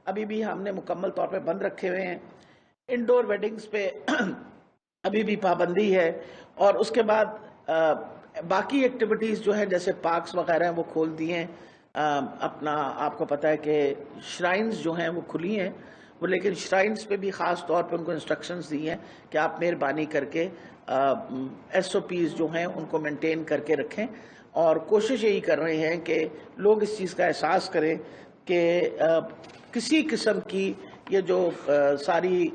ابھی بھی ہم نے مکمل طور پہ بند رکھے ہوئے ہیں. انڈور ویڈنگز پہ ابھی بھی پابندی ہے. اور اس کے بعد باقی ایکٹیویٹیز جو ہیں جیسے پارکس وغیرہ ہیں وہ کھول دی ہیں. اپنا آپ کو پتہ ہے کہ شرائنز جو ہیں وہ کھلی ہیں وہ، لیکن شرائنز پہ بھی خاص طور پہ ان کو انسٹرکشنز دی ہیں کہ آپ مہربانی کر کے ایس او پیز جو ہیں ان کو مینٹین کر کے رکھیں. اور کوشش یہی کر رہے ہیں کہ لوگ اس چیز کا احساس کریں کہ کسی قسم کی یہ جو ساری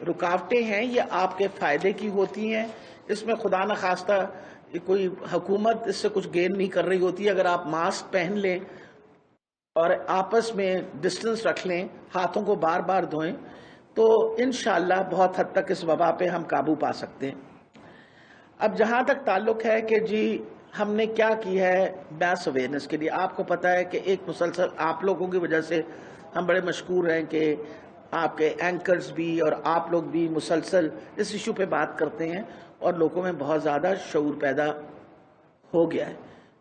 رکاوٹیں ہیں یہ آپ کے فائدے کی ہوتی ہیں. اس میں خدا نخواستہ کوئی حکومت اس سے کچھ گین نہیں کر رہی ہوتی. اگر آپ ماسک پہن لیں اور آپس میں ڈسٹنس رکھ لیں، ہاتھوں کو بار بار دھوئیں، تو انشاءاللہ بہت حد تک اس وبا پہ ہم قابو پا سکتے ہیں. اب جہاں تک تعلق ہے کہ جی ہم نے کیا کی ہے میس اویئرنیس کے لیے، آپ کو پتہ ہے کہ ایک مسلسل آپ لوگوں کی وجہ سے ہم بڑے مشکور ہیں کہ آپ کے اینکرز بھی اور آپ لوگ بھی مسلسل اس ایشو پہ بات کرتے ہیں اور لوگوں میں بہت زیادہ شعور پیدا ہو گیا ہے.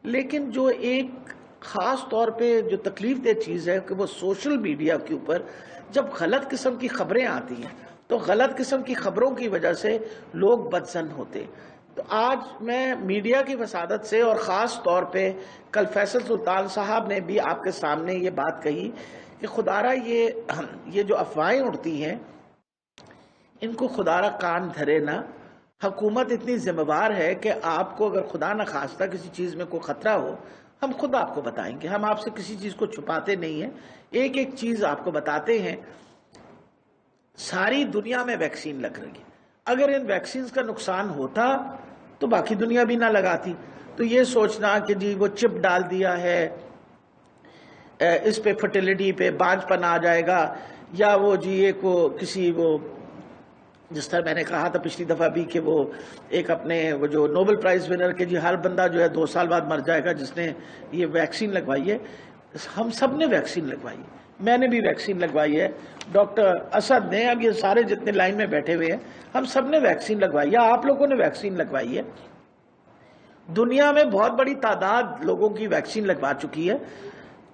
لیکن جو ایک خاص طور پہ جو تکلیف دہ چیز ہے کہ وہ سوشل میڈیا کے اوپر جب غلط قسم کی خبریں آتی ہیں تو غلط قسم کی خبروں کی وجہ سے لوگ بدظن ہوتے. تو آج میں میڈیا کی وسادت سے اور خاص طور پہ کل فیصل سلطان صاحب نے بھی آپ کے سامنے یہ بات کہی کہ خدارہ یہ جو افواہیں اڑتی ہیں ان کو خدارہ کان دھرے نہ. حکومت اتنی ذمہ دار ہے کہ آپ کو اگر خدا نخواستہ کسی چیز میں کوئی خطرہ ہو ہم خود آپ کو بتائیں گے. ہم آپ سے کسی چیز کو چھپاتے نہیں ہیں، ایک ایک چیز آپ کو بتاتے ہیں. ساری دنیا میں ویکسین لگ رہی ہے، اگر ان ویکسینز کا نقصان ہوتا تو باقی دنیا بھی نہ لگاتی. تو یہ سوچنا کہ جی وہ چپ ڈال دیا ہے اس پہ فرٹیلیٹی پہ بانجھ پن آ جائے گا، یا وہ جی ایک وہ کسی وہ جس طرح میں نے کہا تھا پچھلی دفعہ بھی کہ وہ ایک اپنے وہ جو نوبل پرائز ونر کہ جی ہر بندہ جو ہے 2 سال بعد مر جائے گا جس نے یہ ویکسین لگوائی ہے. ہم سب نے ویکسین لگوائی ہے، میں نے بھی ویکسین لگوائی ہے، ڈاکٹر اسد نے، اب یہ سارے جتنے لائن میں بیٹھے ہوئے ہیں ہم سب نے ویکسین لگوائی ہے، آپ لوگوں نے ویکسین لگوائی ہے. دنیا میں بہت بڑی تعداد لوگوں کی ویکسین لگوا چکی ہے.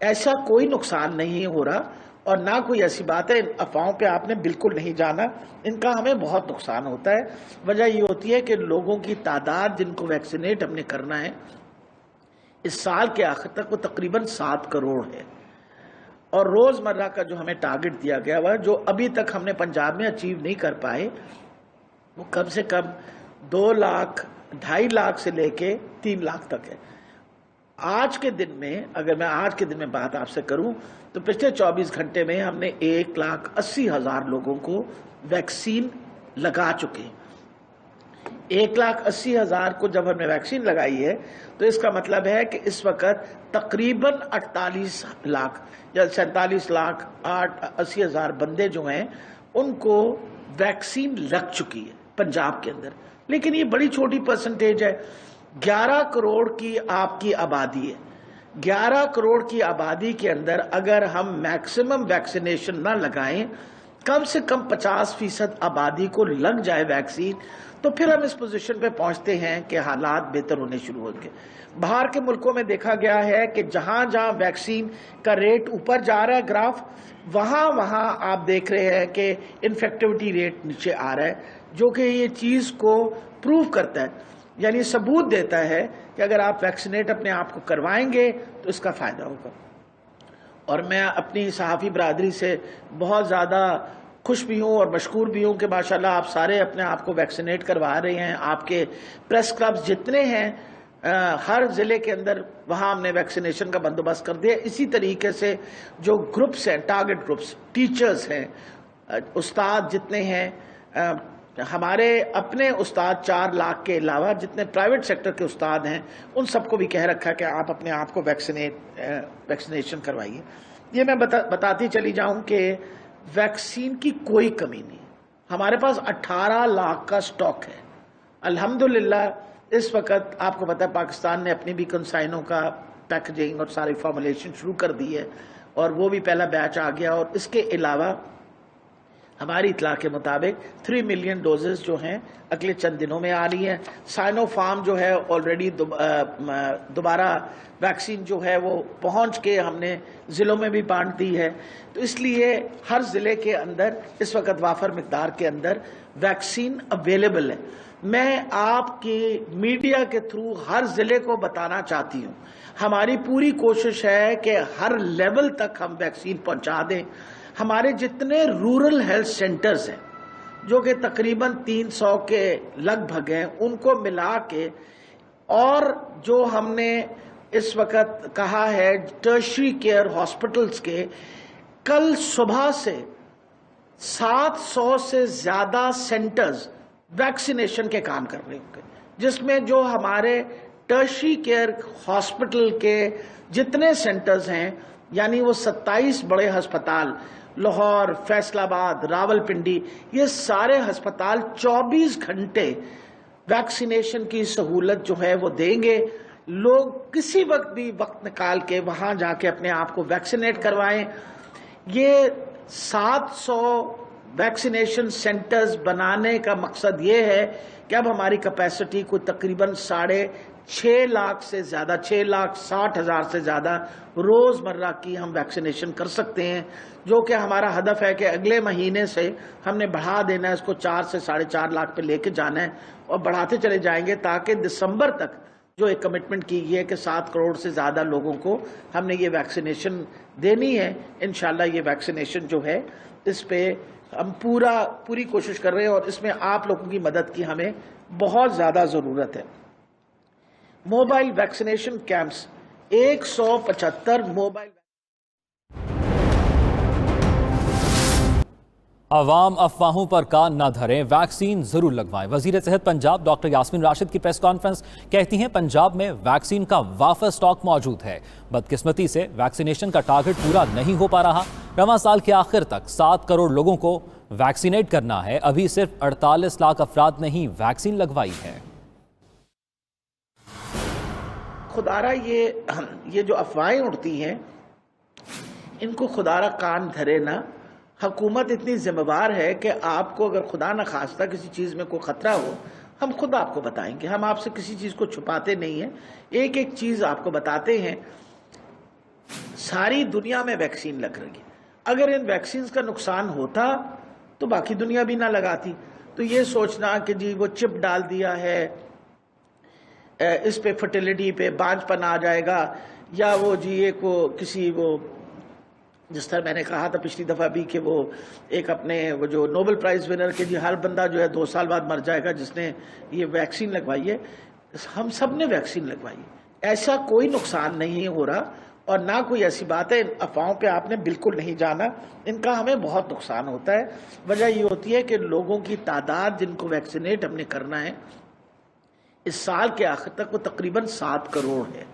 ایسا کوئی نقصان نہیں ہو رہا اور نہ کوئی ایسی بات ہے. ان افواہوں پہ آپ نے بالکل نہیں جانا، ان کا ہمیں بہت نقصان ہوتا ہے. وجہ یہ ہوتی ہے کہ لوگوں کی تعداد جن کو ویکسینیٹ ہم نے کرنا ہے اس سال کے آخر تک وہ تقریباً 7 کروڑ ہے. اور روز مرہ کا جو ہمیں ٹارگٹ دیا گیا ہوا جو ابھی تک ہم نے پنجاب میں اچیو نہیں کر پائے وہ کم سے کم 2 لاکھ 2.5 لاکھ سے لے کے 3 لاکھ تک ہے. آج کے دن میں اگر میں آج کے دن میں بات آپ سے کروں تو پچھلے 24 گھنٹے میں ہم نے 1,80,000 لوگوں کو ویکسین لگا چکے. 1,80,000 کو جب ہم نے ویکسین لگائی ہے تو اس کا مطلب ہے کہ اس وقت تقریباً 48 لاکھ یا 47 لاکھ 80,000 بندے جو ہیں ان کو ویکسین لگ چکی ہے پنجاب کے اندر. لیکن یہ بڑی چھوٹی پرسنٹیج ہے. 11 کروڑ کی آپ کی آبادی ہے. 11 کروڑ کی آبادی کے اندر اگر ہم میکسیمم ویکسینیشن نہ لگائیں، کم سے کم 50% آبادی کو لگ جائے ویکسین، تو پھر ہم اس پوزیشن پہ پہنچتے ہیں کہ حالات بہتر ہونے شروع ہو گئے. باہر کے ملکوں میں دیکھا گیا ہے کہ جہاں جہاں ویکسین کا ریٹ اوپر جا رہا ہے گراف، وہاں آپ دیکھ رہے ہیں کہ انفیکٹیوٹی ریٹ نیچے آ رہا ہے، جو کہ یہ چیز کو پروو کرتا ہے، یعنی ثبوت دیتا ہے کہ اگر آپ ویکسینیٹ اپنے آپ کو کروائیں گے تو اس کا فائدہ ہوگا. اور میں اپنی صحافی برادری سے بہت زیادہ خوش بھی ہوں اور مشکور بھی ہوں کہ ماشاءاللہ آپ سارے اپنے آپ کو ویکسینیٹ کروا رہے ہیں. آپ کے پریس کلبز جتنے ہیں ہر ضلع کے اندر وہاں ہم نے ویکسینیشن کا بندوبست کر دیا. اسی طریقے سے جو گروپس ہیں، ٹارگٹ گروپس، ٹیچرز ہیں، استاد جتنے ہیں، ہمارے اپنے استاد 4 لاکھ کے علاوہ جتنے پرائیویٹ سیکٹر کے استاد ہیں ان سب کو بھی کہہ رکھا کہ آپ اپنے آپ کو ویکسینیشن کروائیے. یہ میں بتاتی چلی جاؤں کہ ویکسین کی کوئی کمی نہیں. ہمارے پاس 18 لاکھ کا سٹاک ہے الحمدللہ. اس وقت آپ کو پتہ ہے پاکستان نے اپنی بھی کنسائنوں کا پیکجنگ اور ساری فارمولیشن شروع کر دی ہے اور وہ بھی پہلا بیچ آ گیا. اور اس کے علاوہ ہماری اطلاع کے مطابق 3 ملین ڈوزز جو ہیں اگلے چند دنوں میں آ رہی ہیں. سائنو فارم جو ہے آلریڈی دوبارہ ویکسین جو ہے وہ پہنچ کے ہم نے ضلعوں میں بھی بانٹ دی ہے. تو اس لیے ہر ضلع کے اندر اس وقت وافر مقدار کے اندر ویکسین اویلیبل ہے. میں آپ کی میڈیا کے تھرو ہر ضلع کو بتانا چاہتی ہوں، ہماری پوری کوشش ہے کہ ہر لیول تک ہم ویکسین پہنچا دیں. ہمارے جتنے رورل ہیلتھ سینٹرز ہیں جو کہ تقریباً 300 کے لگ بھگ ہیں، ان کو ملا کے، اور جو ہم نے اس وقت کہا ہے ٹرشری کیئر ہاسپٹلز کے، کل صبح سے 700 سے زیادہ سینٹرز ویکسینیشن کے کام کر رہے ہوں گے، جس میں جو ہمارے ٹرشری کیئر ہاسپٹل کے جتنے سینٹرز ہیں، یعنی وہ 27 بڑے ہسپتال، لاہور، فیصل آباد، راولپنڈی، یہ سارے ہسپتال 24 گھنٹے ویکسینیشن کی سہولت جو ہے وہ دیں گے. لوگ کسی وقت بھی وقت نکال کے وہاں جا کے اپنے آپ کو ویکسینیٹ کروائیں. یہ 700 ویکسینیشن سینٹرز بنانے کا مقصد یہ ہے کہ اب ہماری کیپیسٹی کو تقریباً 6.5 لاکھ سے زیادہ، 6,60,000 سے زیادہ روز مرہ کی ہم ویکسینیشن کر سکتے ہیں، جو کہ ہمارا ہدف ہے کہ اگلے مہینے سے ہم نے بڑھا دینا ہے، اس کو 4 سے 4.5 لاکھ پہ لے کے جانا ہے اور بڑھاتے چلے جائیں گے، تاکہ دسمبر تک جو ایک کمٹمنٹ کی گئی ہے کہ 7 کروڑ سے زیادہ لوگوں کو ہم نے یہ ویکسینیشن دینی ہے. انشاءاللہ یہ ویکسینیشن جو ہے اس پہ ہم پوری کوشش کر رہے ہیں، اور اس میں آپ لوگوں کی مدد کی ہمیں بہت زیادہ ضرورت ہے. Mobile vaccination camps 175 mobile. عوام افواہوں پر کان نہ دھریں، ویکسین ضرور لگوائیں. وزیر صحت پنجاب ڈاکٹر یاسمین راشد کی پریس کانفرنس، کہتی ہیں پنجاب میں ویکسین کا وافر سٹاک موجود ہے. بدقسمتی سے ویکسینیشن کا ٹارگٹ پورا نہیں ہو پا رہا. رواں سال کے آخر تک 7 کروڑ لوگوں کو ویکسینیٹ کرنا ہے. ابھی صرف 48 لاکھ افراد نے ہی ویکسین لگوائی ہے. خدارہ یہ جو افواہیں اڑتی ہیں ان کو خدارہ کان دھرے نہ. حکومت اتنی ذمہ دار ہے کہ آپ کو اگر خدا نہ خواستہ کسی چیز میں کوئی خطرہ ہو، ہم خود آپ کو بتائیں گے. ہم آپ سے کسی چیز کو چھپاتے نہیں ہیں، ایک ایک چیز آپ کو بتاتے ہیں. ساری دنیا میں ویکسین لگ رہی ہے. اگر ان ویکسینز کا نقصان ہوتا تو باقی دنیا بھی نہ لگاتی. تو یہ سوچنا کہ جی وہ چپ ڈال دیا ہے، اس پہ فرٹیلیٹی پہ بانجھ پن آ جائے گا، یا وہ جی ایک وہ کسی وہ جس طرح میں نے کہا تھا پچھلی دفعہ بھی کہ وہ ایک اپنے وہ جو نوبل پرائز ونر کے جی ہر بندہ جو ہے 2 سال بعد مر جائے گا جس نے یہ ویکسین لگوائی ہے. ہم سب نے ویکسین لگوائی، ایسا کوئی نقصان نہیں ہو رہا، اور نہ کوئی ایسی بات ہے. افواہوں پہ آپ نے بالکل نہیں جانا، ان کا ہمیں بہت نقصان ہوتا ہے. وجہ یہ ہوتی ہے کہ لوگوں کی تعداد جن کو ویکسینیٹ ہم نے کرنا ہے اس سال کے آخر تک وہ تقریباً 7 کروڑ ہے.